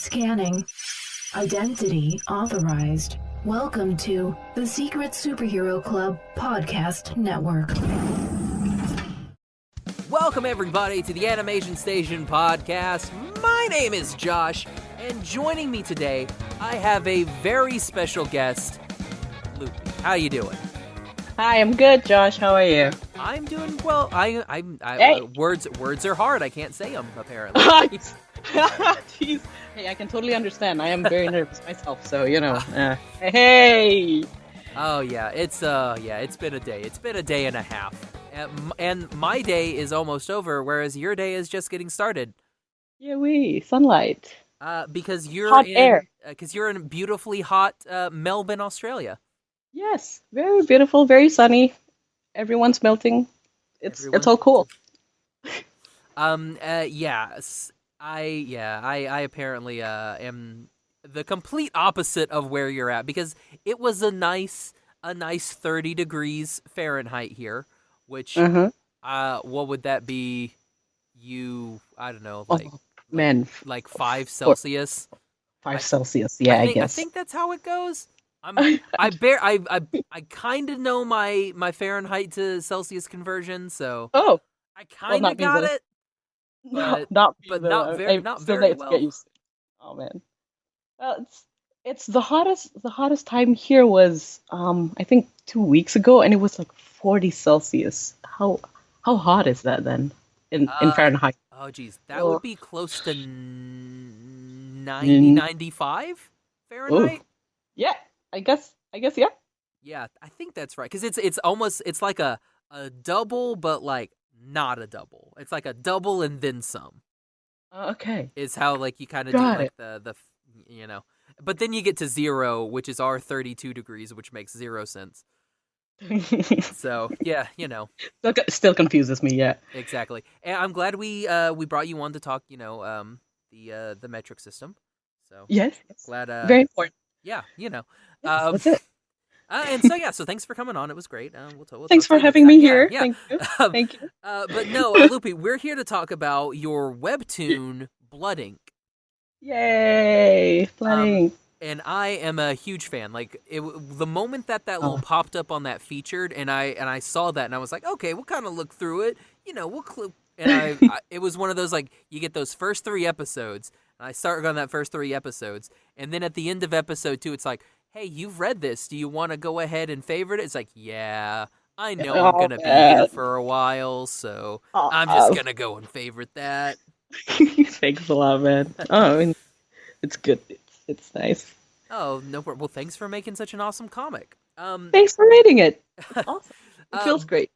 Scanning. Identity authorized. Welcome to the Secret Superhero Club Podcast Network. Welcome, everybody, to the Animation Station Podcast. My name is Josh, and joining me today, I have a very special guest, Lupe. How you doing? Hi, I'm good, Josh. How are you? I'm doing well. Hey. Words are hard. I can't say them, apparently. Jeez. Hey, I can totally understand. I am very nervous myself, so hey. Oh yeah, it's been a day. It's been a day and a half, and my day is almost over, whereas your day is just getting started. Yeah, sunlight. Because you're hot air. Because you're in beautifully hot Melbourne, Australia. Yes, very beautiful, very sunny. Everyone's melting. It's all cool. Yes. I apparently am the complete opposite of where you're at, because it was a nice 30 degrees Fahrenheit here, which what would that be? I don't know, like 5 Celsius. 5 Celsius, yeah, I guess. I think that's how it goes. I kind of know my Fahrenheit to Celsius conversion, so I kind of got it. But not very well. Get used to. Oh man, it's the hottest. The hottest time here was I think 2 weeks ago, and it was like 40 Celsius. How hot is that then in Fahrenheit? Oh geez, that would be close to 90, 95 Fahrenheit. Ooh. Yeah, I guess yeah. Yeah, I think that's right, because it's like a double, but like not a double. It's like a double and then some. Okay. Is how like you kind of do like the but then you get to 0, which is our 32 degrees, which makes 0 sense. So yeah, still confuses me. Yeah, exactly. And I'm glad we brought you on to talk. The metric system. So yes, glad. Very important. Yeah, that's it. So thanks for coming on. It was great. We'll thanks for having me here. Yeah. Thank you. But no, Lupe, we're here to talk about your webtoon Blood Ink. Yay, Blood Ink. And I am a huge fan. Like the moment that little popped up on that featured, and I saw that, and I was like, okay, we'll kind of look through it. And it was one of those, like, you get those first 3 episodes, and I started on that first 3 episodes, and then at the end of episode 2, it's like, hey, you've read this. Do you want to go ahead and favorite it? It's like, yeah, I know I'm going to be here for a while, so I'm just going to go and favorite that. Thanks a lot, man. I mean, it's good. It's nice. Oh, no problem. Well, thanks for making such an awesome comic. Thanks for reading it. It's awesome. It feels great.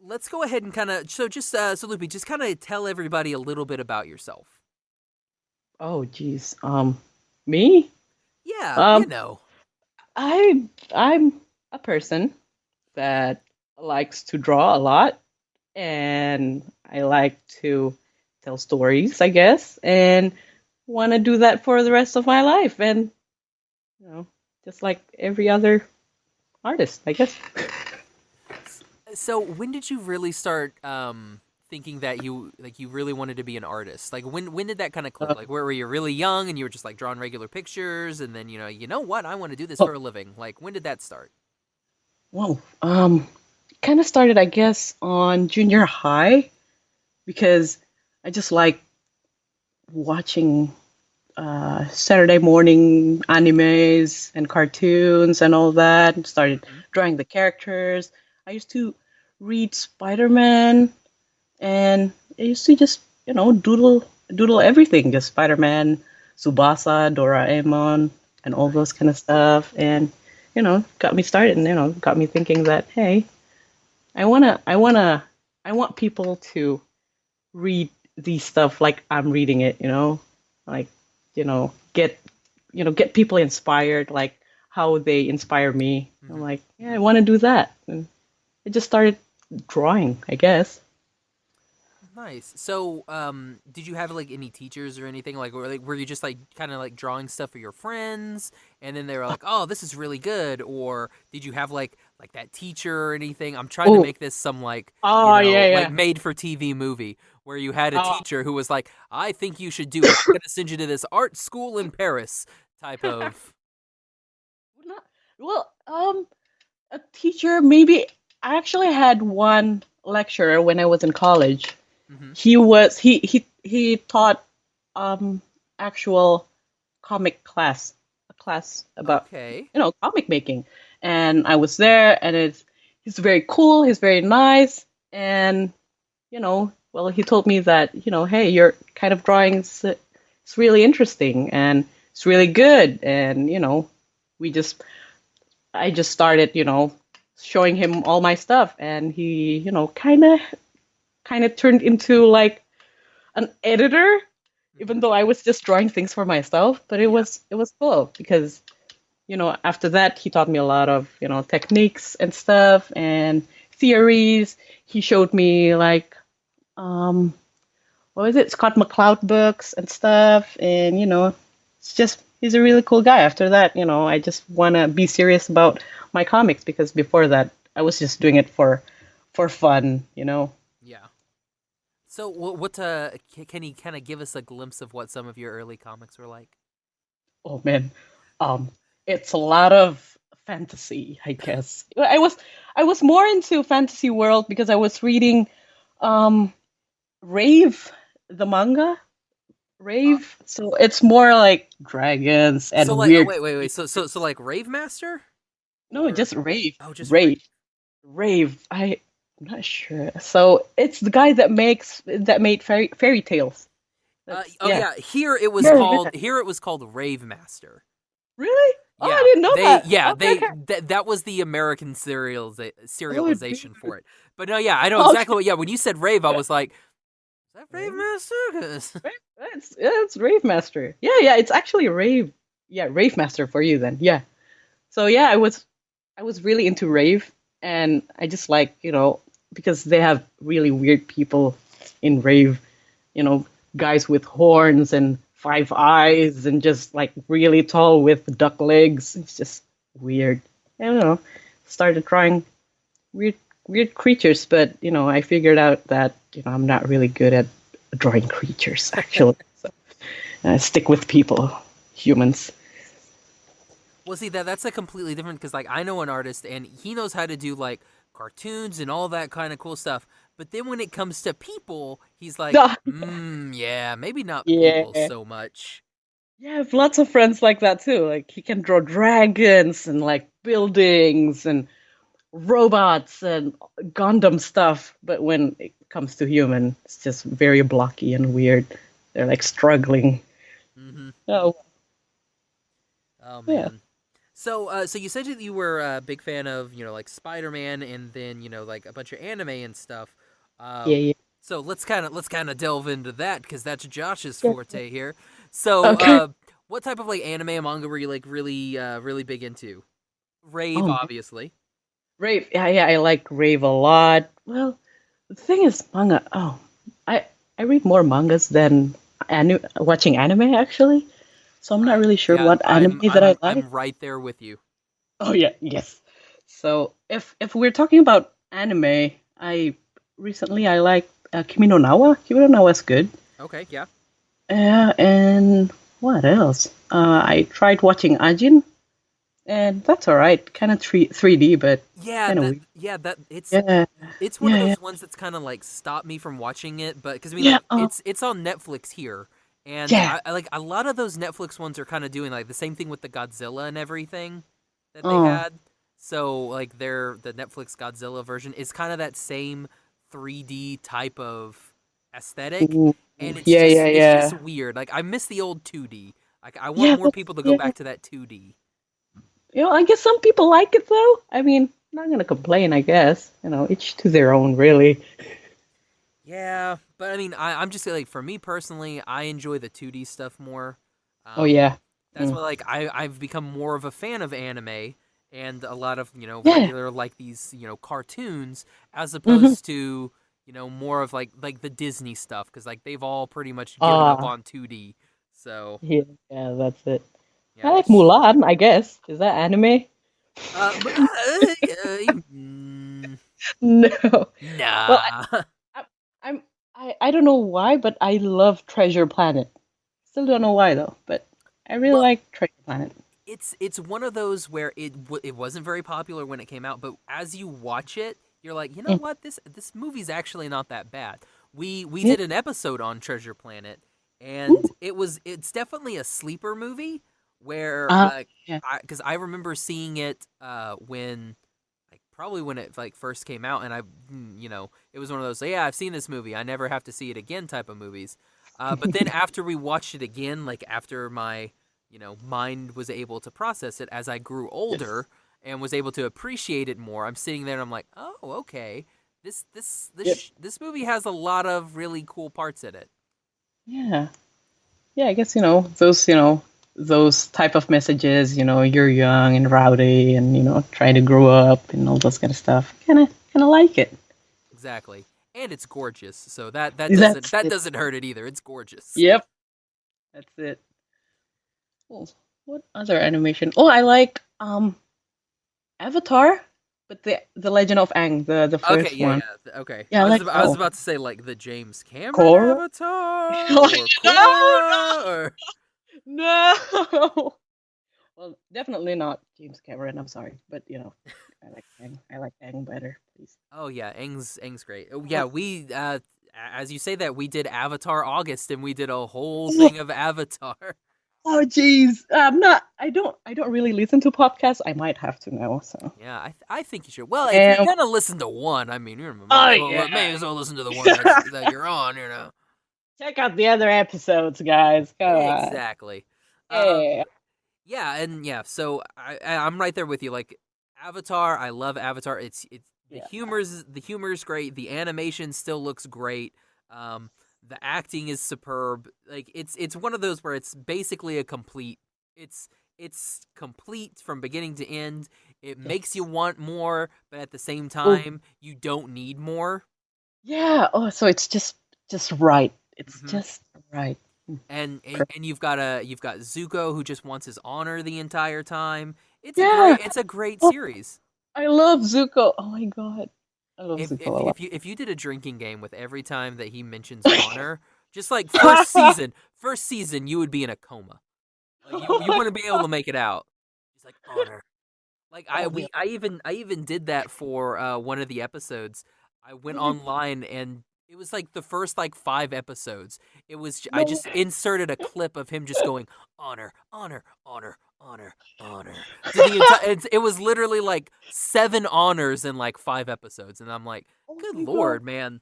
Let's go ahead and kind of, so Lupe, just kind of tell everybody a little bit about yourself. Oh, geez. Me? Yeah, I'm a person that likes to draw a lot, and I like to tell stories, I guess, and want to do that for the rest of my life, and just like every other artist, I guess. So when did you really start thinking that you really wanted to be an artist? Like when did that kind of click? Like where were you really young and you were just like drawing regular pictures, and then you know what, I want to do this for a living? Like when did that start? Whoa, kind of started, I guess, on junior high, because I just like watching Saturday morning animes and cartoons and all that, and started drawing the characters. I used to read Spider-Man, and I used to just, doodle everything, just Spider-Man, Tsubasa, Doraemon, and all those kind of stuff, and, got me started, and, got me thinking that, hey, I want people to read these stuff like I'm reading it, like, get people inspired, like how they inspire me. I'm like, yeah, I want to do that. And I just started drawing, I guess. Nice. So, did you have like any teachers or anything, like, or like were you just like kind of like drawing stuff for your friends, and then they were like, "Oh, this is really good," or did you have like like that teacher or anything. I'm trying to make this some like Oh, yeah, like yeah. made for TV movie where you had a Oh. teacher who was like, I think you should do it. I'm gonna send you to this art school in Paris type of. Not, well, a teacher, maybe. I actually had one lecturer when I was in college. Hmm. He taught actual comic class, a class about Okay. comic making, and I was there, and he's very cool, he's very nice, and well, he told me that hey, your kind of drawings, it's really interesting and it's really good, and we just I just started showing him all my stuff, and he kind of turned into like an editor, even though I was just drawing things for myself. But it was cool because after that he taught me a lot of techniques and stuff and theories. He showed me like what was it, Scott McCloud books and stuff, and it's just he's a really cool guy. After that, I just want to be serious about my comics because before that I was just doing it for fun. Yeah. So what can you kind of give us a glimpse of what some of your early comics were like? Oh man, um, it's a lot of fantasy, I guess. I was more into fantasy world because I was reading um Rave, the manga. Rave. So it's more like dragons So and like, oh, weird. wait. So like Rave Master? No, Or just Rave. oh, just Rave. Rave. Rave. I'm not sure. So it's the guy that made fairy tales. That's Oh yeah. yeah, here it was Yeah, yeah. called Rave Master. Really? Oh, I Yeah, didn't know that. Okay, they okay. that was the American Oh, dude. serialization for it. But no, yeah, I know exactly Okay. what. Yeah, when you said Rave, I was like, is that Rave Master? 'Cause- Right, it's Rave Master. Yeah, yeah, it's actually Rave. Yeah, Rave Master for you then. Yeah. So yeah, I was really into rave, and I just like because they have really weird people in rave, guys with horns and five eyes and just like really tall with duck legs. It's just weird. I don't know. Started drawing weird weird creatures, but I figured out that I'm not really good at drawing creatures actually. So I stick with people, humans. Well, see that's a completely different because like I know an artist and he knows how to do like cartoons and all that kind of cool stuff. But then when it comes to people, he's like, yeah, maybe not people Yeah. so much. Yeah, I have lots of friends like that too. Like he can draw dragons and like buildings and robots and Gundam stuff, but when it comes to human, it's just very blocky and weird. They're like struggling. Hmm. Oh, Oh yeah. man. So you said that you were a big fan of, like Spider-Man and then, like a bunch of anime and stuff. Uh, Yeah, yeah. so let's kind of delve into that because that's Josh's Yeah. forte here. So, Okay. what type of like anime and manga were you like really big into? Rave, Oh, obviously. Rave. Yeah, yeah, I like Rave a lot. Well, the thing is, manga. Oh, I read more mangas than watching anime actually. So I'm not really sure Yeah, what anime I'm that I I'm like. I'm right there with you. Oh yeah, yes. So if we're talking about anime, I like Kimi no Nawa. Kimi no Nawa is good. Okay, yeah. And what else? I tried watching Ajin, and that's all right. Kind of 3D, but Yeah, kind of that weird. yeah, that it's Yeah, it's one of yeah, yeah, those ones that's kind of like stopped me from watching it, but because I mean yeah. like it's on Netflix here, and Yeah. I like a lot of those Netflix ones are kind of doing like the same thing with the Godzilla and everything that they Oh, had. So like the Netflix Godzilla version is kind of that same 3D type of aesthetic, ooh, and it's yeah, just yeah, it's just yeah, weird. Like I miss the old 2D. Like I want yeah. more people to go Yeah. back to that 2D. I guess some people like it though. I mean, I'm not gonna complain. I guess each to their own, really. Yeah, but I mean, I'm just like for me personally, I enjoy the 2D stuff more. Oh Um, yeah. that's Mm. why like I've become more of a fan of anime and a lot of Yeah. regular like these cartoons as Hmm. opposed to more of like the Disney stuff because like they've all pretty much given up Ah, on 2D. So yeah, yeah. That's it. I yeah, like Mulan. I guess is that anime? No. Well, nah. I, I don't know why, but I love Treasure Planet. Still don't know why though, but I really Well, like Treasure Planet. it's one of those where it wasn't very popular when it came out, but as you watch it, you're like, you know Mm. what, this movie's actually not that bad. We Yeah. did an episode on Treasure Planet, and Ooh. it's definitely a sleeper movie where Uh, yeah. because I remember seeing it when like probably when it like first came out, and it was one of those, yeah, I've seen this movie, I never have to see it again type of movies. But then after we watched it again, like after my mind was able to process it as I grew older Yes. and was able to appreciate it more, I'm sitting there and I'm like, oh, okay, Yep. this movie has a lot of really cool parts in it. Yeah. Yeah, I guess, those type of messages, you're young and rowdy and, trying to grow up and all those kind of stuff. Kind of like it. Exactly, and it's gorgeous, so that doesn't That's that it. doesn't hurt it either. It's gorgeous. Yep. That's it. Oh, what other animation? Oh, I like Avatar, but the Legend of Aang, the Okay, first yeah, one. yeah. Okay, Yeah, I like I that was one. about to say like the James Cameron Korra? Avatar Oh, or no, Korra or no. Well, definitely not James Cameron. I'm sorry, but I like Aang. I like Aang better, please. oh yeah, Aang's great. Oh yeah, Oh, we as you say that, we did Avatar August, and we did a whole oh, thing of Avatar. oh, jeez. I'm not. I don't really listen to podcasts. I might have to now. So. Yeah, I think you should. Well, if you're Um. gonna listen to one, I mean, you Oh yeah. may as well listen to the one that you're on. Check out the other episodes, guys. Come on. Exactly. Yeah. Yeah, and yeah, so I'm right there with you. Like Avatar, I love Avatar. It's Yeah. the humor's great. The animation still looks great. Um, the acting is superb. Like it's one of those where it's basically a complete. It's complete from beginning to end. It makes you Yes. want more, but at the same Oh. time, you don't need more. Yeah. Oh, so it's just right. It's hmm just right. Perfect. And you've got Zuko who just wants his honor the entire time. Yeah. It's a great Oh, series. I love Zuko. Oh my god. I love Zuko a lot. If you did a drinking game with every time that he mentions honor, just like first season you would be in a coma. Like Oh you my wouldn't be able god. to make it out. He's like honor. Like Oh man. I even did that for one of the episodes. I went Oh my online and it was like the first like 5 episodes. I no. just inserted a clip of him just going honor, honor, honor, honor, honor to the entire. It was literally like 7 honors in like 5 episodes, and I'm like, Oh good my god. lord, man.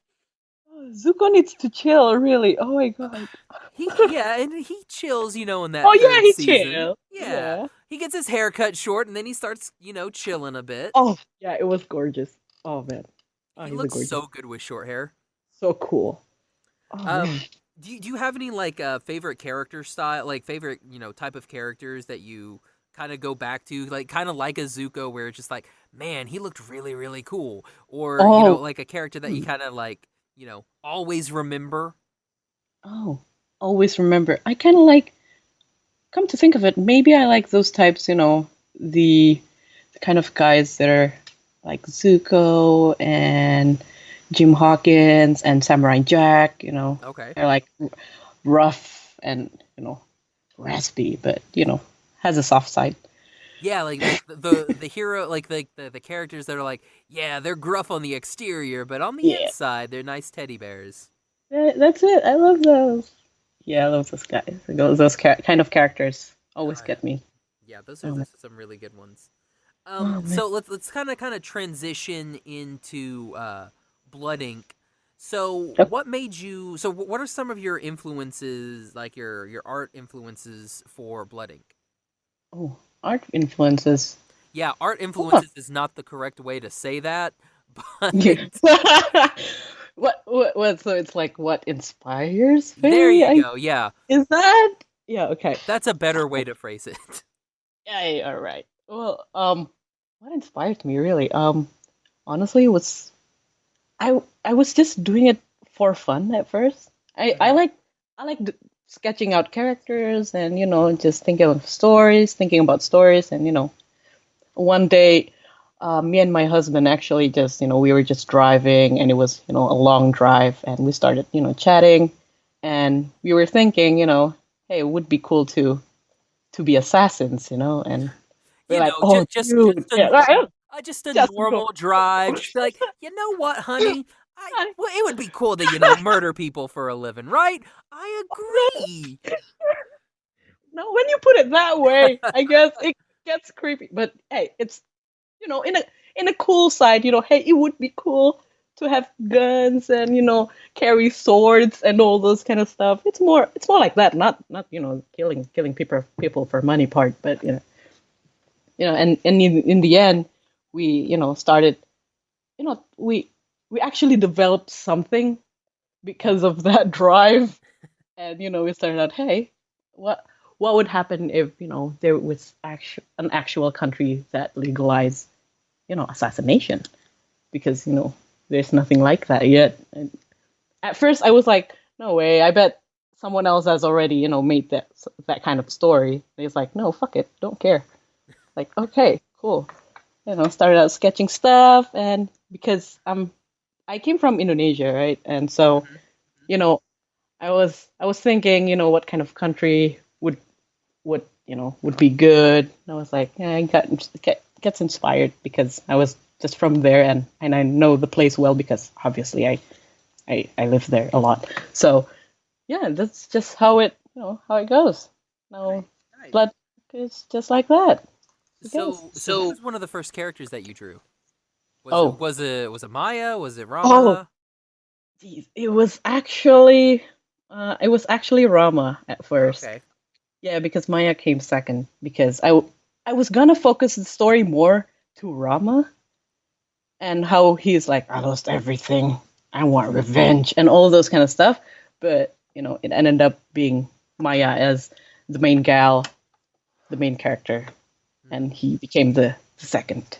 Oh, Zuko needs to chill, really. Oh my Uh, god. and he chills, in Oh that yeah, third he season. chill. Yeah, Yeah. he gets his hair cut short, and then he starts, chilling a bit. Oh yeah, it was gorgeous. Oh man. Oh, He he's a looks gorgeous. so good with short hair. So cool. Oh man. Um, do you have any like favorite character style, like favorite type of characters that you kind of go back to, like kind of like a Zuko, where it's just like, man, he looked really really cool, or Oh. like a character that you Hmm. kind of like, always remember. Oh. Always remember. I kind of like. Come to think of it, maybe I like those types. The kind of guys that are like Zuko and Jim Hawkins and Samurai Jack. Okay. They're like rough and raspy, but has a soft side. Yeah, like the hero, like the characters that are like, yeah, they're gruff on the exterior, but on the Yeah, inside, they're nice teddy bears. that's it. I love those. Yeah, I love those guys. Those kind of characters always Oh yeah, get me. yeah, Oh those man. are some really good ones. Oh man. So let's kind of transition into Blood Ink. So Yep. what made you? So what are some of your influences, like your art influences for Blood Ink? Oh, art influences. Yeah, art Oh, influences is not the correct way to say that, but yeah. What? So it's like what inspires there me? you go. Yeah, Is that? Yeah. Okay. that's a better way to phrase it. Yeah. Yeah, all right. Well, what inspired me really? Honestly, was I was just doing it for fun at first. hmm I like sketching out characters and just thinking about stories, and one day, me and my husband actually just, we were just driving, and it was, a long drive, and we started, chatting, and we were thinking, hey, it would be cool to be assassins, and we're like, oh, dude, yeah, right? Just a Just go. normal drive. Just be like, you know what, honey? Well, it would be cool to murder people for a living, right? I agree. No, when you put it that way, I guess it gets creepy. But hey, it's in a cool side, hey, it would be cool to have guns and carry swords and all those kind of stuff. It's more like that, not killing people for money part, but and in the end, we started, we actually developed something because of that drive, and we started out, hey, what what would happen if there was an actual country that legalized assassination, because there's nothing like that yet. And at first I was like, no way, I bet someone else has already made that kind of story. And it's like, no, fuck it, don't care. Like, okay, cool. Started out sketching stuff, and because I came from Indonesia, right? And so you know I was thinking, what kind of country would be good. And I was like, yeah, I gets inspired because I was just from there, and I know the place well because obviously I live there a lot. So yeah, that's just how it goes. No blood is just like that. I guess. So who was one of the first characters that you drew? Oh, Was it Maya? Was it oh, Rama? geez. It was actually Rama at first. Okay. Yeah, because Maya came second, because I was gonna focus the story more to Rama and how he's like, I lost everything, I want revenge, and all those kind of stuff. But it ended up being Maya as the main gal, the main character, and he became the second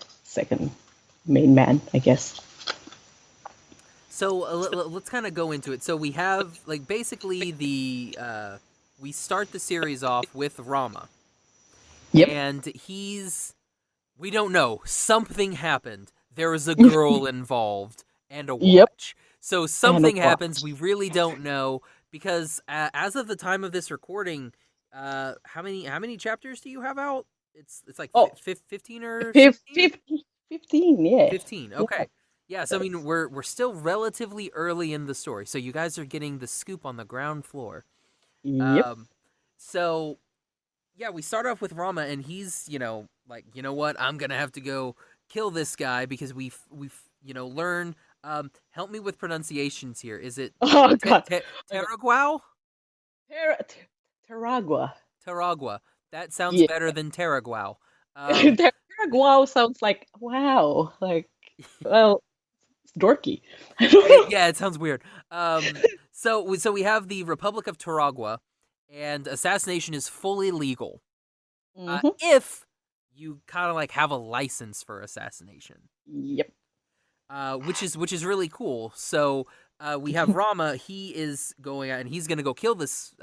main man, I guess. So let's kind of go into it. So we have like basically we start the series off with Rama, Yep. and we don't know, something happened. There was a girl involved and a Yep. watch. So And a something happens. watch. We really don't know because as of the time of this recording, how many chapters do you have out? It's like Oh, 15 or 16? 50, 15, yeah. 15. Yeah. Okay. Yeah, so I mean we're still relatively early in the story. So you guys are getting the scoop on the ground floor. Yep. Um so yeah, we start off with Rama, and he's, like, you know what? I'm going to have to go kill this guy because we've learned help me with pronunciations here. Is it Oh God. Okay. Taraguao? Ter- Teragua. Taragua. That sounds Yeah. better than Taraguao. Um Teragua sounds like wow. Like, well, it's dorky. I don't know. yeah, it sounds weird. So we have the Republic of Taragua, and assassination is fully legal. Hmm. If you kind of like have a license for assassination, Yep. which is really cool. So we have Rama. He is going out and he's going to go kill this.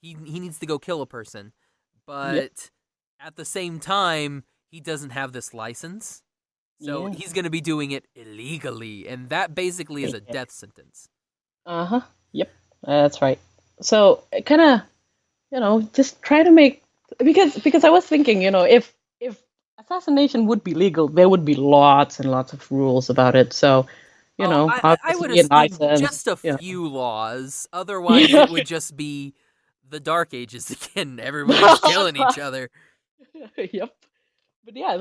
He needs to go kill a person, Yep. but at the same time, he doesn't have this license. So Yeah. he's going to be doing it illegally, and that basically is a Yeah. death sentence. Uh-huh. Yep. That's right. So kind of, just try to make, because I was thinking, if assassination would be legal, there would be lots and lots of rules about it. So, Oh, I would obviously a assume license, just a few laws. Otherwise, Yeah. it would just be the Dark Ages again. Everybody just killing each other. Yep. But yeah,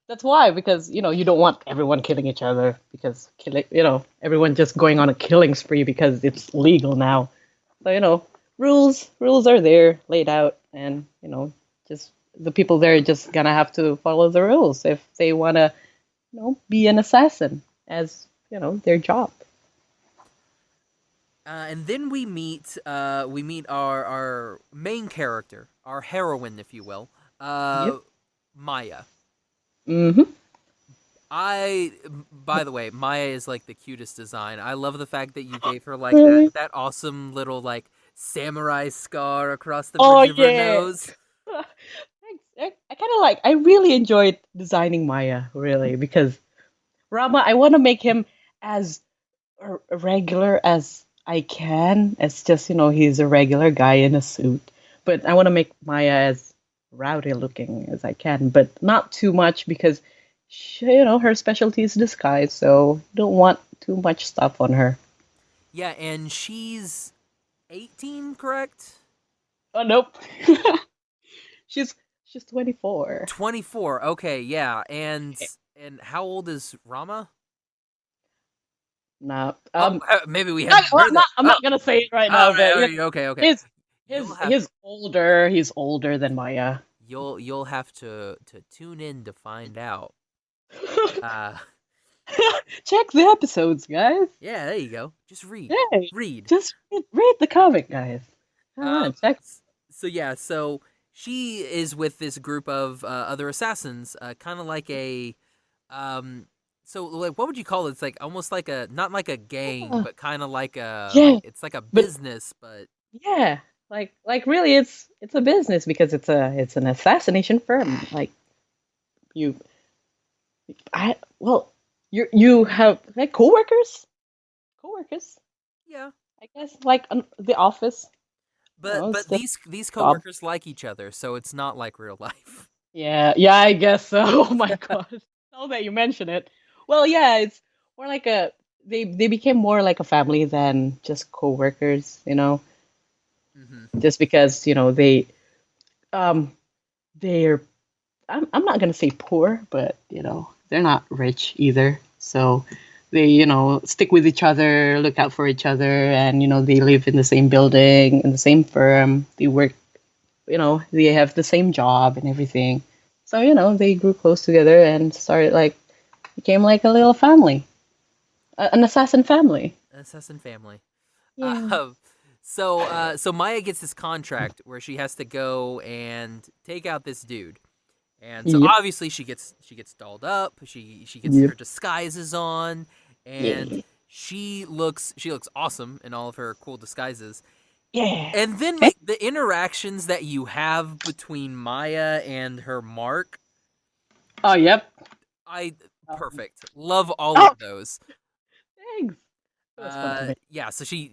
that's why, because you don't want everyone killing each other, because everyone just going on a killing spree because it's legal now. So rules are there laid out, and just the people there are just gonna have to follow the rules if they want to be an assassin as their job. And then we meet our main character, our heroine, if you will, Yep. Maya. Mm-hmm. By the way, Maya is like the cutest design. I love the fact that you gave her like Really? that awesome little samurai scar across the Oh bridge of her yeah. nose. Thanks. I kind kind of like I really enjoyed designing Maya, really, because Rama, I want to make him as regular as I can. It's just, he's a regular guy in a suit. But I want to make Maya as rowdy looking as I can, but not too much because, her specialty is disguise, so don't want too much stuff on her. Yeah, and she's 18, correct? Oh, nope. she's she's 24. 24. Okay, yeah. And how old is Rama? No. Maybe we haven't heard that. I'm not gonna say it right now, but Okay. He's older. He's older than Maya. You'll have to tune in to find out. Check the episodes, guys. Yeah, there you go. Just read. Hey, read. Just read the comic, guys. Check. So she is with this group of other assassins, kind of like a so like what would you call it? It's like almost like a not like a gang, but kind of like it's like a business, but yeah, like really, it's a business because it's an assassination firm. Like you have like coworkers, yeah. I guess, like the office. But these coworkers like each other, so it's not like real life. Yeah, I guess so. Oh my god! Now that you mention it, well, yeah, it's more like they became more like a family than just coworkers. Mm-hmm. Just because they're I'm not gonna say poor, but they're not rich either. So they stick with each other, look out for each other, and they live in the same building, in the same firm. They work, they have the same job and everything. So they grew close together and became like a little family, an assassin family. Yeah. So Maya gets this contract where she has to go and take out this dude. And so obviously she gets dolled up. She gets her disguises on, and she looks awesome in all of her cool disguises. Yeah. And then like the interactions that you have between Maya and her Mark. Oh, yep. Perfect. Love all of those. Thanks. Yeah, so she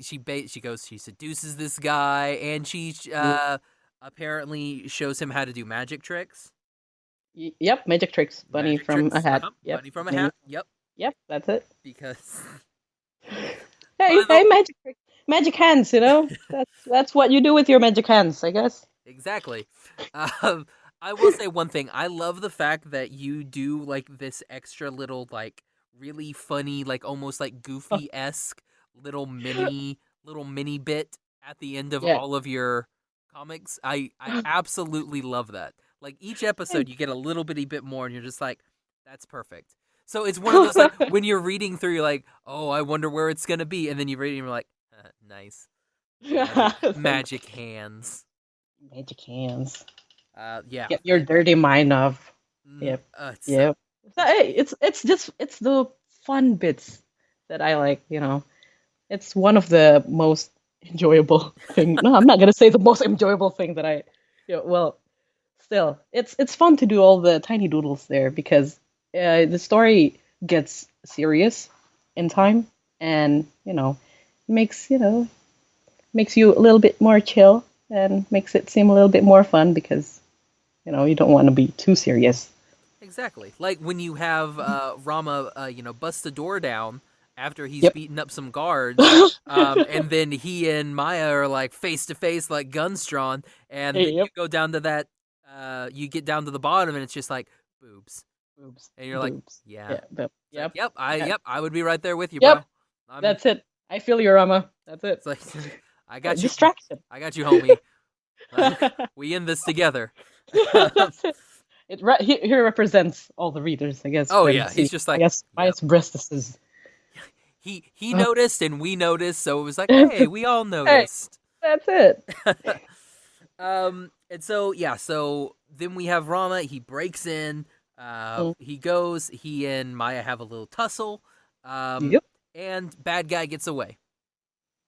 goes, she seduces this guy, and she apparently shows him how to do magic tricks. Yep, magic tricks. Bunny Magic from tricks. a hat. Yep. Bunny from a hat. Yep. Yep, that's it. Because hey, magic tricks. Magic hands, that's what you do with your magic hands, I guess. Exactly. I will say one thing. I love the fact that you do like this extra little like really funny, like almost like goofy-esque little mini bit at the end of all of your comics. I absolutely love that. Like each episode you get a little bitty bit more and you're just like, that's perfect. So it's one of those like when you're reading through you're like, oh, I wonder where it's gonna be, and then you read it and you're like, nice. Magic hands. Magic hands. Yeah. Get your dirty mind off. Yep. Yep. So, hey, it's the fun bits that I like. It's one of the most enjoyable thing. No, I'm not gonna say the most enjoyable thing that I. Well, still, it's fun to do all the tiny doodles there because the story gets serious in time, and makes makes you a little bit more chill and makes it seem a little bit more fun because you don't want to be too serious. Exactly. Like when you have Rama bust the door down after he's beaten up some guards, and then he and Maya are like face to face, like guns drawn, and then you go down to that you get down to the bottom and it's just like boobs, and you're like, I would be right there with you, bro. That's it. I feel you, Rama. That's it. It's like I got you. Distraction. I got you, homie. We in this together. He represents all the readers, I guess. Oh yeah, he's just like, I guess Maya's breastises. He noticed and we noticed, so it was like, hey, we all noticed. Hey, that's it. And so then we have Rama. He breaks in. He goes. He and Maya have a little tussle. And bad guy gets away.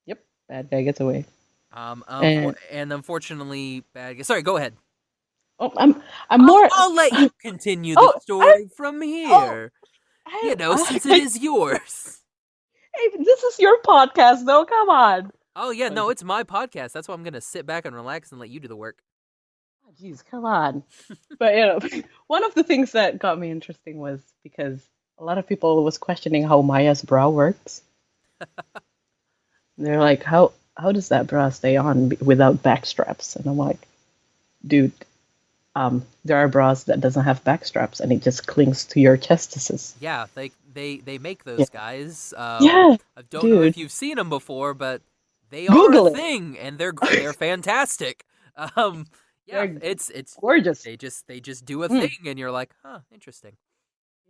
Yep, bad guy gets away. And unfortunately, bad guy. Sorry, go ahead. Oh, I'm more. I'll let you continue the Oh, story from oh, here. Since it I, is yours. hey, this is your podcast, though. Come on. Oh yeah, no, it's my podcast. That's why I'm gonna sit back and relax and let you do the work. Jeez, come on. But one of the things that got me interesting was because a lot of people was questioning how Maya's bra works. They're like, how does that bra stay on without back straps? And I'm like, dude, there are bras that doesn't have back straps and it just clings to your chestises. Yeah, they make Yeah, those guys. yeah, I don't know dude. if you've seen them before, but they are a Google it. thing, and they're fantastic. Um, yeah, They're it's gorgeous. they just do a Mm. thing, and you're like, huh, interesting.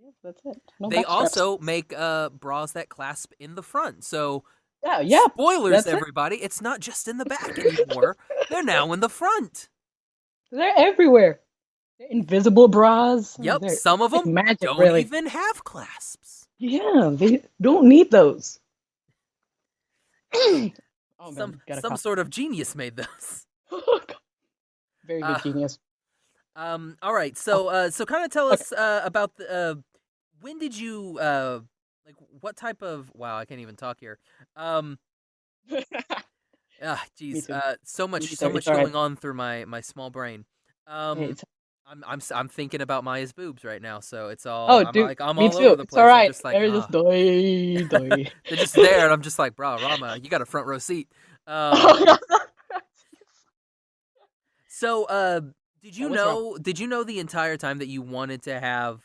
Yeah, that's it. No They back straps. also make bras that clasp in the front. So Yeah, yeah, spoilers, that's it. everybody, it's not just in the back anymore. They're now in the front. They're everywhere. They're invisible bras. Yep, They're some of like them magic, don't really. even have clasps. Yeah, they don't need those. Oh Some man, got a some cough. sort of genius made those. Very Uh, good genius. All right. Oh, So kind of tell okay. us about the when did you like what type of wow, I can't even talk here. Um, Me geez. too. So Me much too. It's all right. going on through my small brain. Hey, Um, it's I'm thinking about Maya's boobs right now, so it's all oh, I'm dude, like I'm me all over too. the It's all place. I'm right. just like They're just doy doy. they're just there, and I'm just like, bro, Rama, you got a front row seat. Um, Oh, yeah. So, Yeah, what's wrong? did you know the entire time that you wanted to have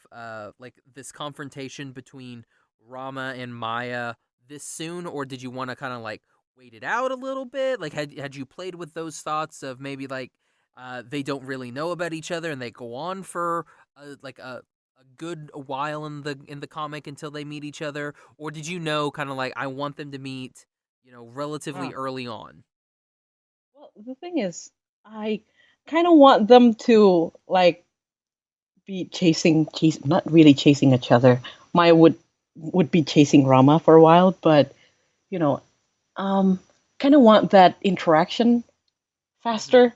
like this confrontation between Rama and Maya this soon, or did you want to kind of like wait it out a little bit? Like, had you played with those thoughts of maybe like they don't really know about each other and they go on for like a good while in the comic until they meet each other, or did you know kind of like I want them to meet, relatively Oh. early on? Well, the thing is, I kind of want them to like be not really chasing each other. Maya would be chasing Rama for a while, but you know, um, kind of want that interaction Mhm. faster.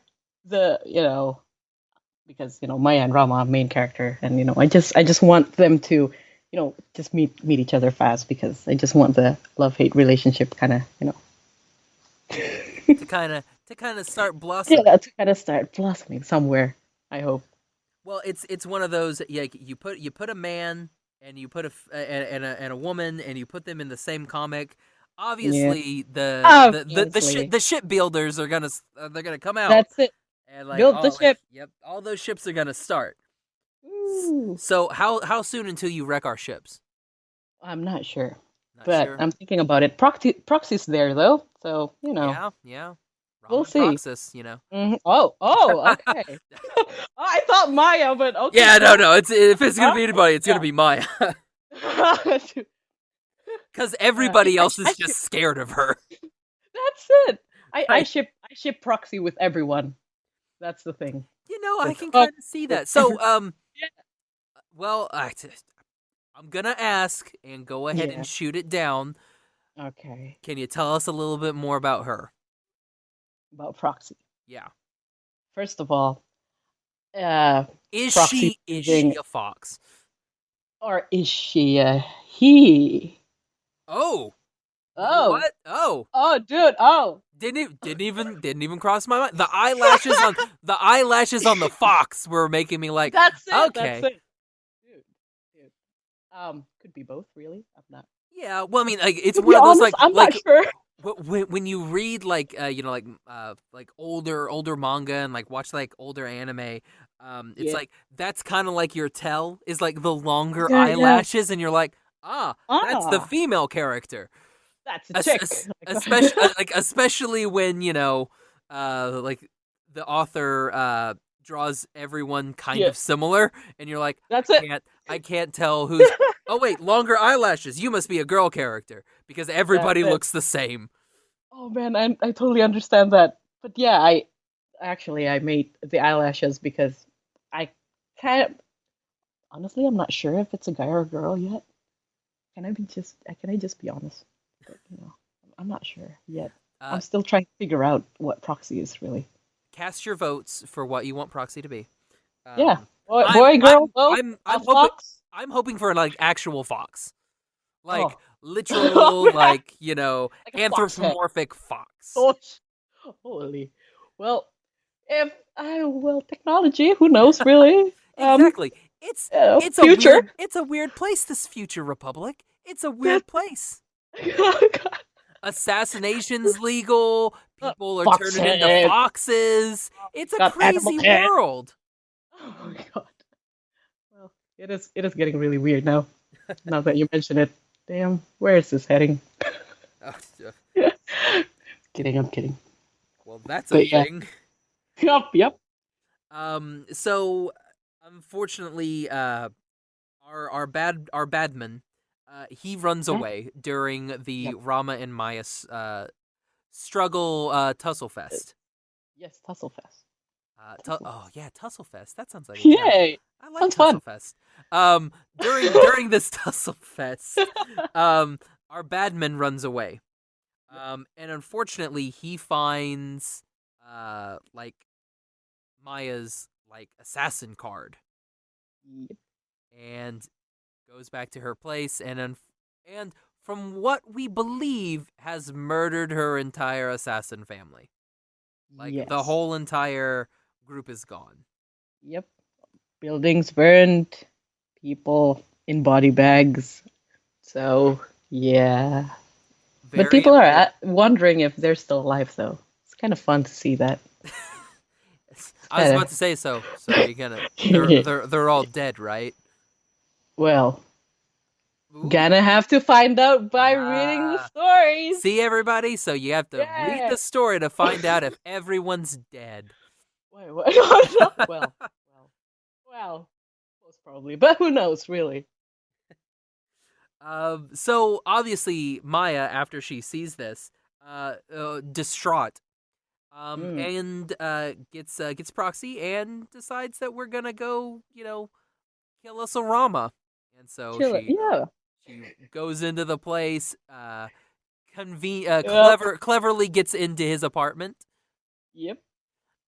Because Maya and Rama are main character, and I just want them to, just meet each other fast because I just want the love hate relationship kind of. To kind of start Yeah, blossoming. to kind of start blossoming somewhere. I hope. Well, it's one of those. Yeah, you put a man and you put a woman and you put them in the same comic. Yeah, Obviously, obviously. the shipbuilders are gonna they're gonna come out That's it. and like Build the all like ship. yep, all those ships are gonna start. Ooh. So how soon until you wreck our ships? I'm not sure, Not but sure. I'm thinking about it. Proxy's there though, so Yeah, yeah. we'll Ramen see. Proxys. Oh, okay. I thought Maya, but okay, Yeah, no, cool. no. If it's gonna Huh? be anybody, it's gonna Yeah. be Maya, because everybody else I is just ship. scared of her. That's it. I, I Like, ship. I ship Proxy with everyone. That's the thing. I With can Hook, kind of see with that. every. So, Yeah. well, I'm gonna ask and go ahead and Yeah. shoot it down. Okay. Can you tell us a little bit more about her? About Proxy. Yeah. First of all, uh, Is Proxy's she is she using, a fox? or is she a he? Oh, you know Oh, what? Oh, oh, dude. Oh, didn't even cross my mind. The eyelashes on the fox were making me like, that's it. That's okay, it. Dude. Could be both, really. I'm not. yeah. Well, I mean, like it's To one be of those honest, like I'm not sure. when you read like like older manga and like watch like older anime, it's Yeah. like that's kind of like your tell is like the longer Yeah, yeah. eyelashes, and you're like, that's the Ah, female character. that's a chick. Especially like especially when like the author draws everyone kind Yeah, of similar, and you're like, that's it. I can't tell who's. Oh wait, longer eyelashes. You must be a girl character because That's everybody it. looks the same. Oh man, I totally understand that. But yeah, I made the eyelashes because I kind of honestly I'm not sure if it's a guy or a girl yet. Can I just be honest? But, I'm not sure yet. Uh, I'm still trying to figure out what proxy is really. Cast your votes for what you want Proxy to be. Yeah. I'm Boy, girl, both. I'm A hoping fox. like actual fox, like Oh. literal, like Like a fox head. anthropomorphic fox. Gosh. Holy. Well, technology, who knows, really? Exactly. Future. It's a weird place. This future republic. It's a That, weird place. oh, God. Assassinations legal. People are Fox turning into head. foxes. We It's a got animal crazy head. world. Oh, my God. Well, it is getting really weird now. Now that you mention it. Damn, where is this heading? Oh, Kidding, I'm kidding. well, that's a But yeah. thing. Yep. So unfortunately, our badman, he runs Yeah. away during the Yep. Rama and Maya struggle tussle fest. Yes, Tussle Fest. Oh yeah, Tussle Fest. That sounds like it. Yeah, Yay! I like Sounds Tussle fun. Fest. During this Tussle Fest, our badman runs away. And unfortunately, he finds like Maya's like assassin card Yep. and goes back to her place and from what we believe has murdered her entire assassin family. Like the Yes. whole entire group is gone. Yep. Buildings burned, people in body bags. So, yeah. But Very people are important. wondering if they're still alive, though. It's kind of fun to see that. I was about to say so. So you're gonna they're all dead, right? Well, Ooh. gonna have to find out by reading the Ah. stories. See everybody? So you have to read Yeah. the story to find out if everyone's dead. Wait, what? Well, most probably, but who knows, really? So obviously Maya, after she sees this, distraught, Mm. and gets proxy and decides that we're gonna go, kill us a Rama, and so Kill it. Yeah. she goes into the place, Yep. cleverly gets into his apartment, Yep.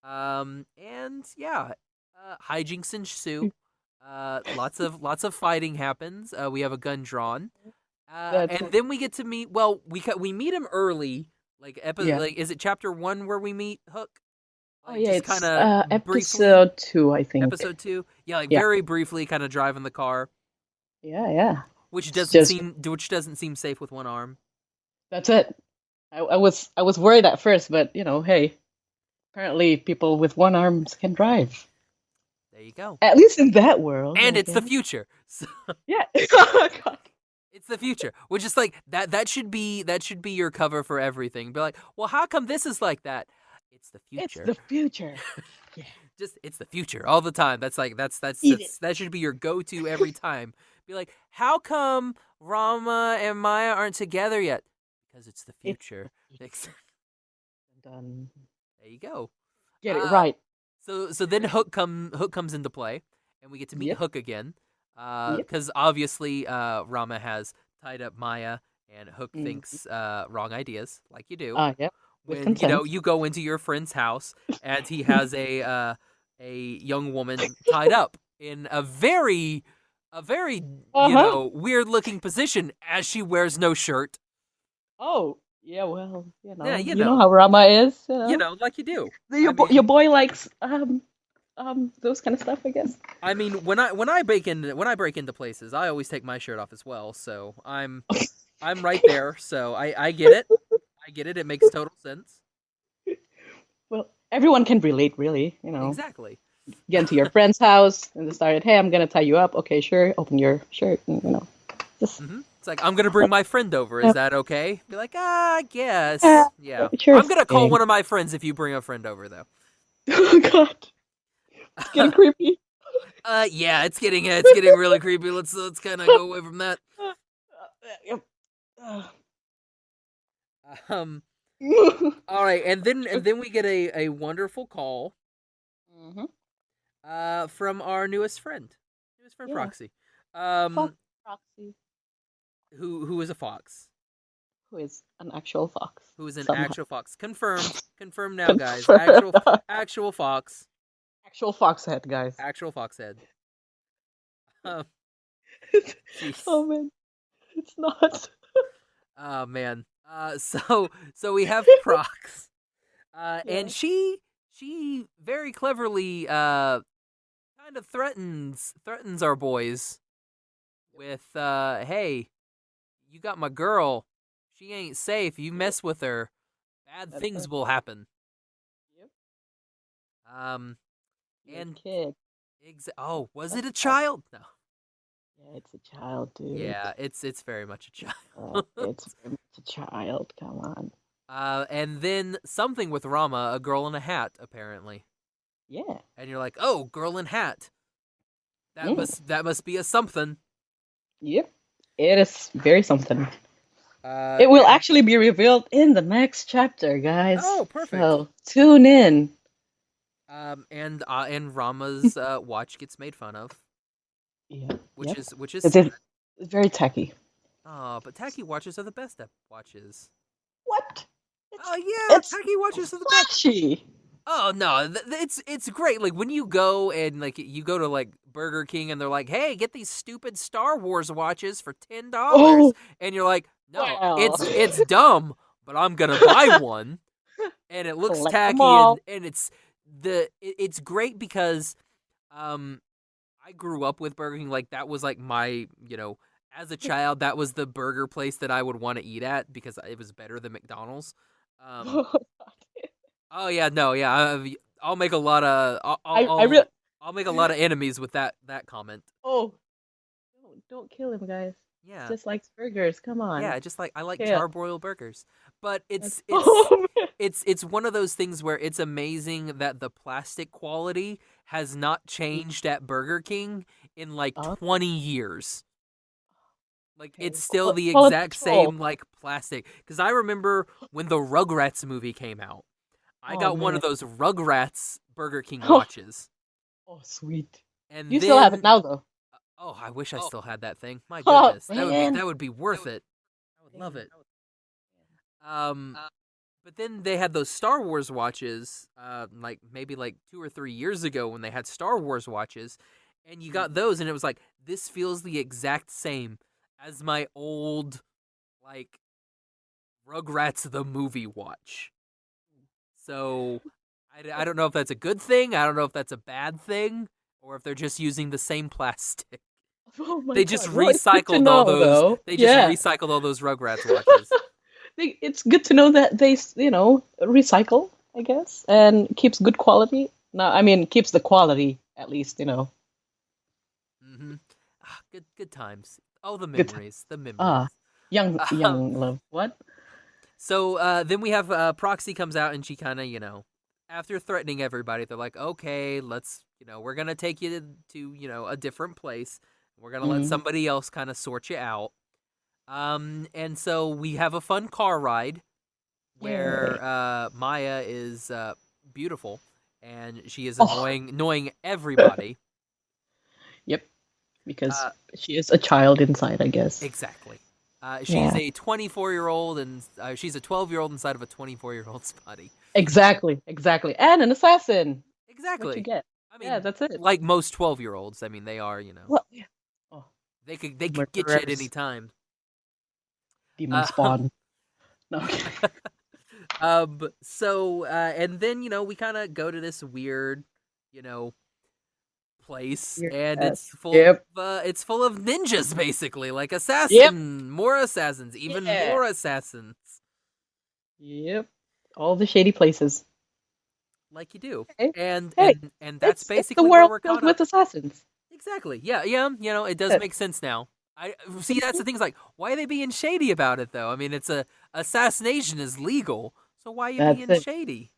and yeah, hijinks ensue. Lots of fighting happens. We have a gun drawn. That's And then we get to meet. Well, we meet him early, yeah. like is it chapter 1 where we meet Hook? Oh Like yeah, just kind it's of briefly. episode 2, I think. Episode 2, yeah, like Yeah. very briefly, kind of driving the car, Yeah. which It's just doesn't seem safe with one arm. that's it. I was worried at first, but hey, apparently people with one arm can drive. There you go. At least in that world. And I it's the guess. future. So Yeah. Oh, God. it's the future, which is like that should be your cover for everything. Be like, well, how come this is like that? It's the It's future. the future. Yeah. Just it's the future all the time. That's like that should be your go-to every time. Be like, how come Rama and Maya aren't together yet? Because it's the future. Done. There you go. Get it right. So then Hook comes into play, and we get to meet Yep. Hook again. Yep. Because obviously Rama has tied up Maya, and Hook Mm. thinks wrong ideas, like you do. Yep. With When consent. you go into your friend's house and he has a young woman tied up in a very weird looking position as she wears no shirt. Oh, yeah, well, Yeah, you know how Rama is, like you do. Your boy likes those kind of stuff, I guess. I mean, when I break into places, I always take my shirt off as well. So I'm right there. So I get it. I get it. It makes total sense. Well, everyone can relate, really. Exactly. Get into your friend's house and decided, hey, I'm gonna tie you up. Okay, sure. Open your shirt, and just. Mm-hmm. It's like, I'm gonna bring my friend over. Is that okay? Be like, I guess. Yeah. Sure. I'm gonna call one of my friends if you bring a friend over, though. Oh God, it's getting creepy. Yeah, it's getting really creepy. Let's kind of go away from that. Yep. All right, and then we get a wonderful call. Mm-hmm. From our newest friend, Yeah. Proxy. Proxy. Who is a fox. Who is an actual fox. Who is an somehow. actual fox. Confirmed now, guys. Confirmed. Actual fox. Actual fox head, guys. Actual fox head. Jeez. Oh man, it's not. Oh man. So we have Prox. And she very cleverly kind of threatens our boys with hey, you got my girl. She ain't safe. You mess with her, bad things will happen. Yep. And kid. oh, was it a child? No. Yeah, it's a child, dude. Yeah, it's very much a child. It's very much a child. Come on. And then something with Rama, a girl in a hat, apparently. Yeah. And you're like, oh, girl in hat. That must be a something. Yep. It is very something. It will actually be revealed in the next chapter, guys. Oh, perfect. So tune in. And Rama's watch gets made fun of. Yeah. Which is it's very tacky. Oh, but tacky watches are the best watches. What? Oh yeah, it's tacky watches are the flashy. best. Oh no, it's great. Like when you go and like you go to like Burger King and they're like, "Hey, get these stupid Star Wars watches for $10," and you're like, "No, wow. it's dumb, but I'm gonna buy one." And it looks tacky and it's great because I grew up with Burger King. Like that was like my, as a child, that was the burger place that I would want to eat at because it was better than McDonald's. Oh yeah, no, yeah. I'll make a lot of. I'll make a lot of enemies with that comment. Oh, don't kill him, guys. Yeah, just likes burgers. Come on. Yeah, just like I like charbroiled burgers, but it's one of those things where it's amazing that the plastic quality has not changed at Burger King in like 20 years. Like it's still the exact same like plastic. Because I remember when the Rugrats movie came out, I got one of those Rugrats Burger King watches. Oh, sweet. And you still have it now, though. Oh, I wish I still had that thing. My goodness, that would be worth it. I would love it. But then they had those Star Wars watches, like maybe like 2 or 3 years ago when they had Star Wars watches, and you got those, and it was like this feels the exact same as my old, like, Rugrats the movie watch. So I don't know if that's a good thing. I don't know if that's a bad thing, or if they're just using the same plastic. Oh my they just recycled all those. Though. They just recycled all those Rugrats watches. It's good to know that they, recycle, I guess, and keeps good quality. No, I mean keeps the quality at least, Mm-hmm. Good times. Oh, the memories. The memories. Young love. What? So then we have Proxy comes out and she kind of, after threatening everybody, they're like, okay, let's, we're going to take you to, a different place. We're going to let somebody else kind of sort you out. And so we have a fun car ride where Maya is beautiful and she is annoying everybody. Yep. Because she is a child inside, I guess. Exactly. She's a 24-year-old and she's a 12-year-old inside of a 24-year-old's body. Exactly. And an assassin. Exactly. What you get. I mean, that's it. Like most 12-year-olds, I mean, they are, Well, they could get you at any time. Demon spawn. No. So and then we kind of go to this weird, place, and it's full of ninjas, basically, like more assassins, even more assassins. Yep, all the shady places. Like you do, okay. and that's basically the world filled with assassins. Exactly. Yeah. It does make sense now. I see. That's the thing. Is like, why are they being shady about it, though? I mean, assassination is legal, so why are you being shady?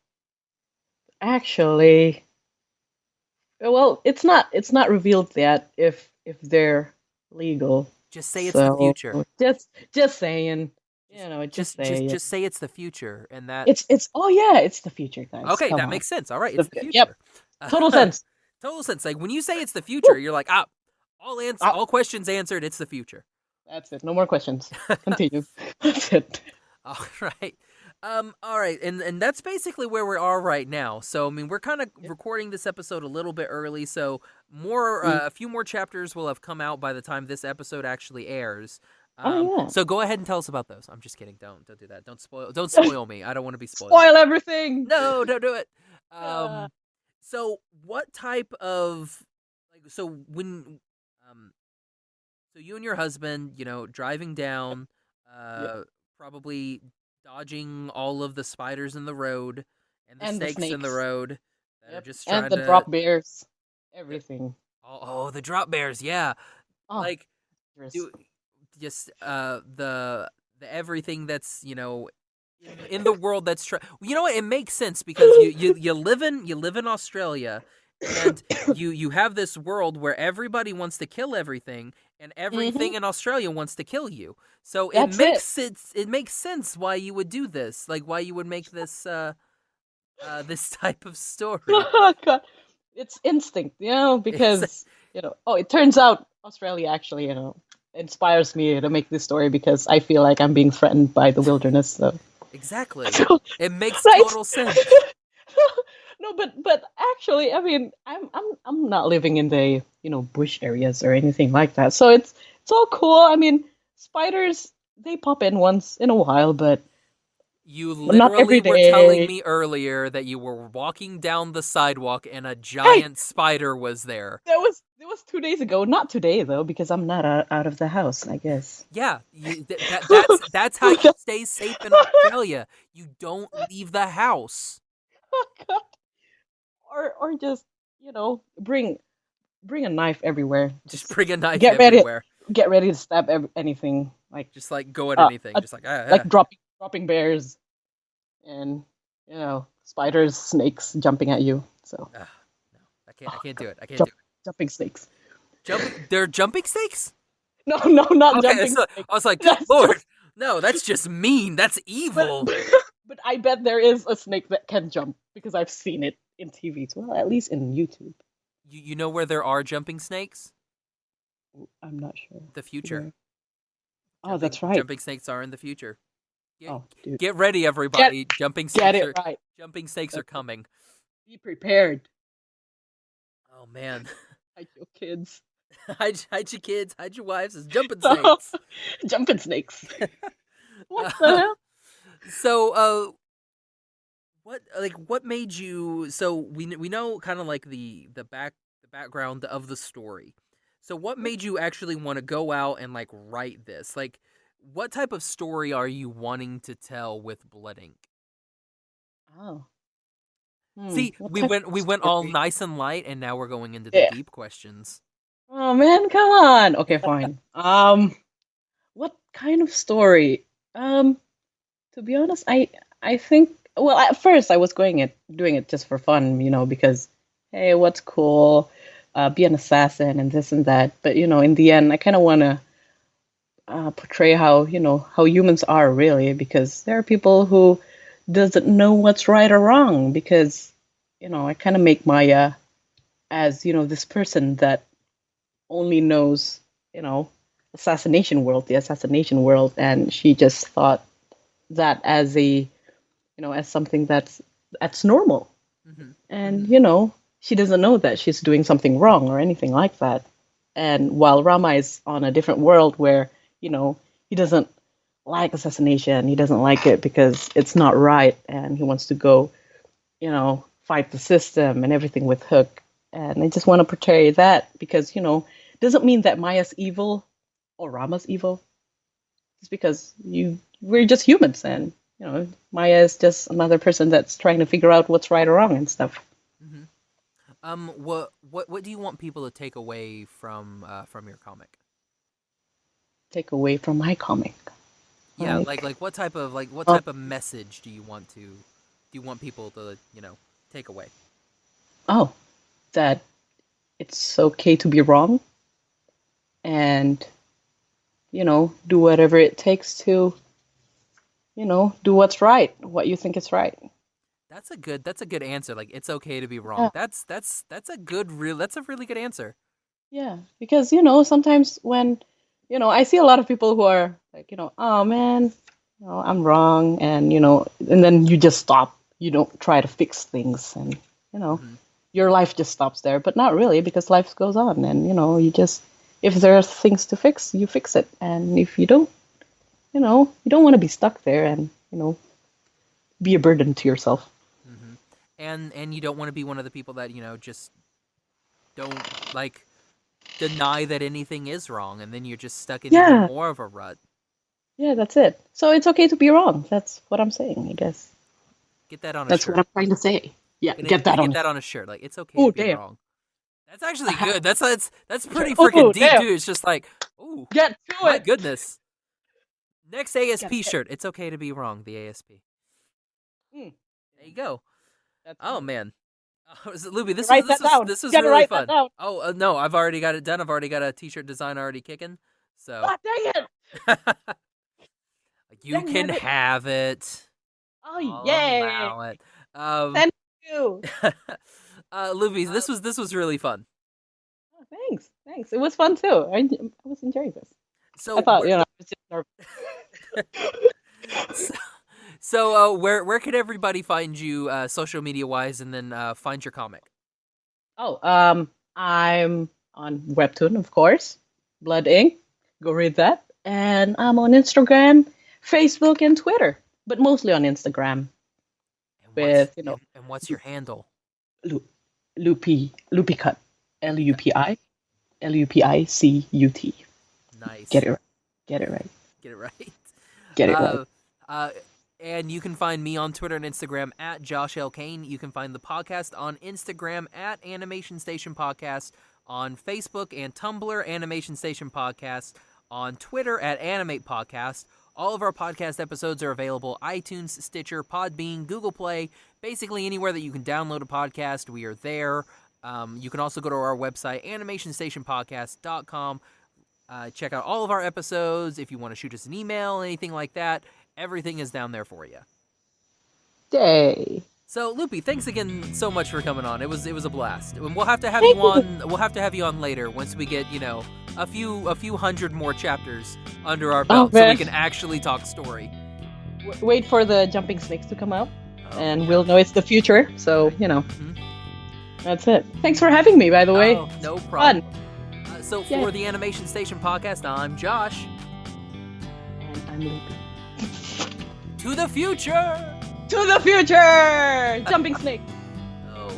Actually, well, it's not revealed yet if they're legal. Just say it's the future. Just saying. Just say it's the future, and that it's the future, guys. Okay, that makes sense. All right, it's the future. Yep, total sense. Total sense. Like when you say it's the future, you're like, all questions answered. It's the future. That's it. No more questions. Continue. That's it. All right. All right, and that's basically where we are right now. So I mean, we're kind of recording this episode a little bit early, so a few more chapters will have come out by the time this episode actually airs. Oh yeah. So go ahead and tell us about those. I'm just kidding. Don't do that. Don't spoil me. I don't want to be spoiled. Spoil everything. No, don't do it. Yeah. So what type of so you and your husband, driving down, probably dodging all of the spiders in the road and the snakes in the road that are just trying and the to drop bears, everything. Oh, the drop bears, yeah. Oh, Like dangerous. just the everything that's in the world that's you know what, it makes sense because you live in Australia, and you have this world where everybody wants to kill everything, and everything in Australia wants to kill you. So it makes sense why you would do this, like why you would make this this type of story. Oh, God. It's instinct, because it turns out Australia actually, inspires me to make this story because I feel like I'm being threatened by the wilderness. So exactly, So- it makes right? total sense. No, but actually, I mean, I'm not living in the bush areas or anything like that, so it's all cool. I mean, spiders, they pop in once in a while, but You not every literally were telling day. me earlier that you were walking down the sidewalk and a giant spider was there. That was 2 days ago. Not today though, because I'm not out of the house, I guess. Yeah, that's how you stay safe in Australia. You don't leave the house. Oh, God. Or just bring a knife everywhere. Just bring a knife get ready everywhere. get ready to stab anything, like Just like go at anything. Just like dropping bears and spiders, snakes jumping at you. So no, I can't do it. I can't do it. jumping snakes. They're jumping snakes? No, not Okay, jumping so snakes. I was like, That's Lord, just- no, that's just mean. That's evil. But I bet there is a snake that can jump because I've seen it in TV. Well, at least in YouTube. You know where there are jumping snakes? I'm not sure. The future. Where? Oh, that's right. Jumping snakes are in the future. Dude. Get ready, everybody. Jumping snakes are coming. Be prepared. Oh man. Hide your kids. hide your kids, hide your wives as jumping snakes. Jumping snakes. What the hell? So, what made you? So we know kind of like the background of the story. So what made you actually want to go out and like write this? Like, what type of story are you wanting to tell with Blood Ink? Oh. See, we went all nice and light, and now we're going into the deep questions. Oh man, come on. Okay, fine. What kind of story? To be honest, I think, well, at first I was doing it just for fun, because hey, what's cool? Be an assassin and this and that. But in the end, I kind of want to portray how humans are really, because there are people who doesn't know what's right or wrong. Because I kind of make Maya as this person that only knows the assassination world, and she just thought that as as something that's normal. Mm-hmm. And she doesn't know that she's doing something wrong or anything like that. And while Rama is on a different world where he doesn't like assassination, he doesn't like it because it's not right, and he wants to go fight the system and everything with Hook. And I just want to portray that because it doesn't mean that Maya's evil or Rama's evil. It's because we're just humans, and Maya is just another person that's trying to figure out what's right or wrong and stuff. Mm-hmm. What do you want people to take away from your comic? Take away from my comic? Yeah, like what type of message do you want people to take away? Oh, that it's okay to be wrong, and do whatever it takes to do what's right, what you think is right. That's a good answer. Like, it's okay to be wrong. Yeah. That's a really good answer. Yeah, because sometimes when I see a lot of people who are like, oh man, I'm wrong, and and then you just stop. You don't try to fix things, and Mm-hmm. your life just stops there. But not really, because life goes on, and you just, if there are things to fix, you fix it, and if you don't, you don't want to be stuck there and be a burden to yourself. Mm-hmm. And you don't want to be one of the people that just don't like deny that anything is wrong, and then you're just stuck in even Yeah, more of a rut. yeah, that's it. So it's okay to be wrong. That's what I'm saying, I guess. Get that on a That's what shirt. I'm trying to say. Yeah, Gonna get that gonna get on. that on a shirt. Like, it's okay to Oh, be damn. wrong. That's actually good. That's pretty freaking Oh, deep damn. too. It's just like, ooh, Get to my it. goodness. Next ASP Get it. shirt. It's okay to be wrong. The ASP. Mm, There you go. that's Oh me. man. Luby, this was Write this that was down. this You was gotta really write that fun. down. Oh no, I've already got it done. I've already got a t-shirt design already kicking. So God dang it. you Dang can nabbit. have it. Oh, I'll yay. allow it. Um, Thank you. Luby, this was really fun. Oh, thanks. Thanks. It was fun too. I was enjoying this. I So thought, I was just nervous. so, so where can everybody find you social media wise, and then find your comic? Oh, I'm on Webtoon, of course. Blood Ink. Go read that. And I'm on Instagram, Facebook, and Twitter, but mostly on Instagram And with, what's your handle? Lu- Lupicut. Lupicut. Nice. Get it right. Get it right. Get it right. Get it right. Uh, uh, and you can find me on Twitter and Instagram at Josh L. Kane. You can find the podcast on Instagram at Animation Station Podcast, on Facebook and Tumblr, Animation Station Podcast, on Twitter at Animate Podcast. All of our podcast episodes are available iTunes, Stitcher, Podbean, Google Play, basically anywhere that you can download a podcast. We are there. You can also go to our website, animationstationpodcast.com. Check out all of our episodes. If you want to shoot us an email, anything like that, everything is down there for you. Day. So, Loopy, thanks again so much for coming on. It was a blast. And we'll have to have Thank you on. We'll have to have you on later once we get a few hundred more chapters under our belt, so we can actually talk story. Wait for the jumping snakes to come out, and yeah. we'll know it's the future. So Mm-hmm. That's it. Thanks for having me, by the way. Oh, no problem. Fun. So for the Animation Station Podcast, I'm Josh. And I'm Loopy. To the future! To the future! Jumping snake. Oh.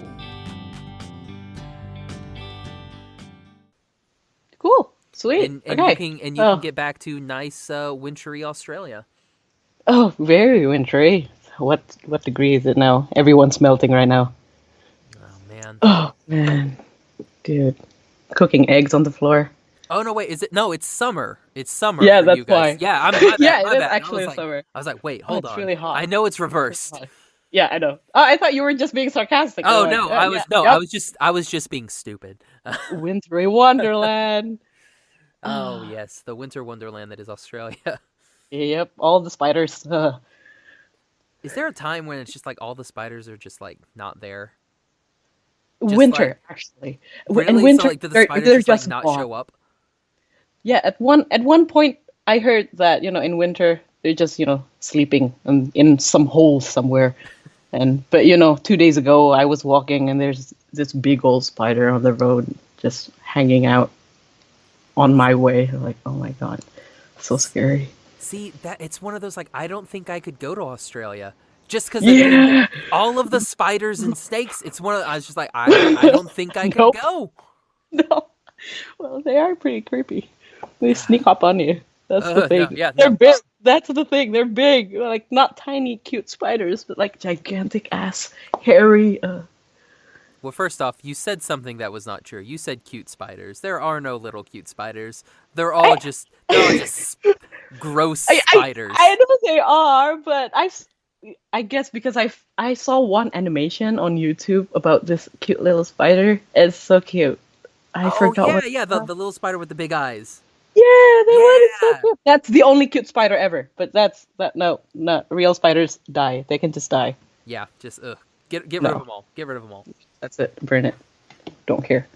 Cool. Sweet. And okay. you can get back to nice wintry Australia. Oh, very wintry. What degree is it now? Everyone's melting right now. Oh man. Oh man, dude, cooking eggs on the floor. Oh no, wait, is it? No, it's summer. It's summer. Yeah, for that's you guys. why. Yeah, I'm. My Yeah, bad, it is bad. actually summer. I was like, wait, hold it's on. really hot. I know it's reversed. Yeah, I know. Oh, I thought you were just being sarcastic. Oh Like, no, I was I was just being stupid. Wintry Wonderland. Oh yes, the winter wonderland that is Australia. Yep, all the spiders. Is there a time when it's just like all the spiders are just like not there? Winter, actually. Really? And winter, so like, do the spiders just like not gone. show up? Yeah, at one point I heard that in winter they're just sleeping in some hole somewhere, but 2 days ago I was walking and there's this big old spider on the road just hanging out on my way. I'm like, oh my god, so scary. See, that it's one of those like I don't think I could go to Australia just because all of the spiders and snakes. It's one of I was just like I don't think I could go. No, well they are pretty creepy. They sneak up on you. That's the thing. No, they're big. That's the thing. They're big, like not tiny cute spiders, but like gigantic ass, hairy. Well, first off, you said something that was not true. You said cute spiders. There are no little cute spiders. They're all just gross spiders. I know they are, but I guess because I saw one animation on YouTube about this cute little spider. It's so cute. I forgot. Yeah, the little spider with the big eyes. Yeah, that one is so cute. That's the only cute spider ever. But no, not real spiders die. They can just die. Yeah, just get rid of them all. Get rid of them all. That's it. Burn it. Don't care.